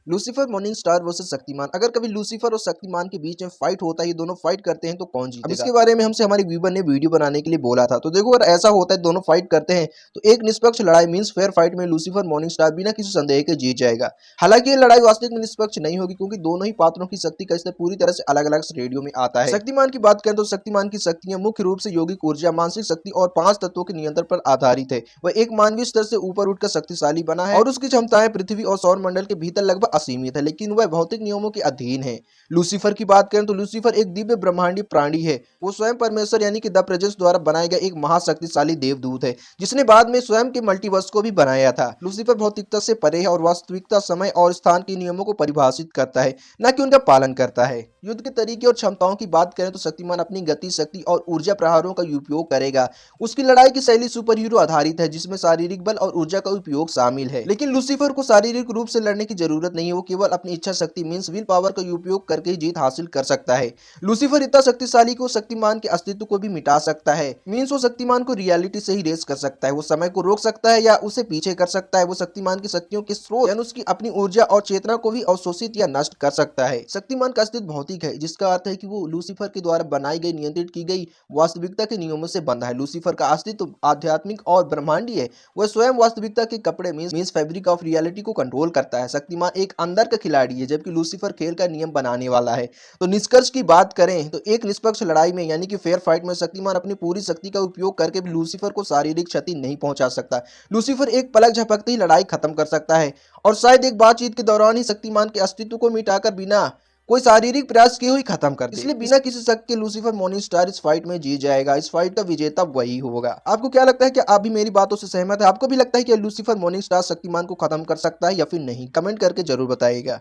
Lucifer morning star versus Shaktimaan. अगर कभी Lucifer और शक्तिमान के बीच में फाइट होता है, ये दोनों फाइट करते हैं तो कौन जीतेगा? अब इसके बारे में हमसे हमारे व्यूवर ने वीडियो बनाने के लिए बोला था। तो देखो, अगर ऐसा होता है दोनों फाइट करते हैं तो एक निष्पक्ष लड़ाई मींस फेयर फाइट में लूसीफर मॉर्निंग स्टार बिना किसी संदेह के जीत जाएगा। हालांकि ये लड़ाई वास्तविक में निष्पक्ष नहीं होगी, क्योंकि दोनों ही पात्रों की शक्ति का स्तर पूरी तरह से अलग अलग श्रेणियों में आता है। शक्तिमान की बात करें तो शक्तिमान की शक्तियां मुख्य रूप से यौगिक ऊर्जा, मानसिक शक्ति और 5 तत्वों के नियंत्रण पर आधारित है। वह एक मानवीय स्तर से ऊपर उठकर शक्तिशाली बना है और उसकी क्षमताएं पृथ्वी और सौर मंडल के भीतर लगभग असीमित है, लेकिन वह भौतिक नियमों के अधीन है। लूसीफर की बात करें तो लूसीफर एक दिव्य ब्रह्मांडीय प्राणी है। वो स्वयं परमेश्वर यानी कि द प्रेजेंस द्वारा बनाया गया एक महाशक्तिशाली देवदूत है, जिसने बाद में स्वयं के मल्टीवर्स को भी बनाया था। लूसीफर भौतिकता से परे है और वास्तविकता, समय और स्थान के नियमों को परिभाषित करता है, न कि उनका पालन करता है। युद्ध के तरीके और क्षमताओं की बात करें तो शक्तिमान अपनी गति, शक्ति और ऊर्जा प्रहारों का उपयोग करेगा। उसकी लड़ाई की शैली सुपर हीरो आधारित है, जिसमें शारीरिक बल और ऊर्जा का उपयोग शामिल है। लेकिन लूसीफर को शारीरिक रूप से लड़ने की जरूरत नहीं है। वो केवल अपनी इच्छा शक्ति मींस विल पावर का उपयोग करके ही जीत हासिल कर सकता है। लूसीफर इतना शक्तिशाली कि वो शक्तिमान के अस्तित्व को भी मिटा सकता है। मींस वो शक्तिमान को रियलिटी से ही रेस कर सकता है। वो समय को रोक सकता है या उसे पीछे कर सकता है। वो शक्तिमान की शक्तियों के स्रोत यानी उसकी अपनी ऊर्जा और चेतना को भी अवशोषित या नष्ट कर सकता है। शक्तिमान का अस्तित्व भौतिक है, जिसका अर्थ है कि वो लूसीफर के द्वारा बनाई गई, नियंत्रित की गई वास्तविकता के नियमों से बंधा है। लूसीफर का अस्तित्व आध्यात्मिक और ब्रह्मांडीय है। वह स्वयं वास्तविकता के कपड़े मींस फैब्रिक ऑफ रियलिटी को कंट्रोल करता है। शक्तिमान एक अंदर का खिलाड़ी है, जबकि लूसीफर खेल का नियम बनाने वाला है। तो निष्कर्ष की बात करें तो एक निष्पक्ष लड़ाई में यानी कि फेयर फाइट में शक्तिमान अपनी पूरी शक्ति का उपयोग करके भी लूसीफर को शारीरिक क्षति नहीं पहुंचा सकता। लूसीफर एक पलक झपकते ही लड़ाई खत्म कर सकता है और शायद एक बातचीत के दौरान ही शक्तिमान के अस्तित्व को मिटाकर बिना कोई शारीरिक प्रयास किए हुए खत्म कर दे। इसलिए बिना किसी शक के लूसीफर मॉर्निंग स्टार इस फाइट में जीत जाएगा। इस फाइट का विजेता वही होगा। आपको क्या लगता है कि आप भी मेरी बातों से सहमत है? आपको भी लगता है कि लूसीफर मॉर्निंग स्टार शक्तिमान को खत्म कर सकता है या फिर नहीं? कमेंट करके जरूर बताइएगा।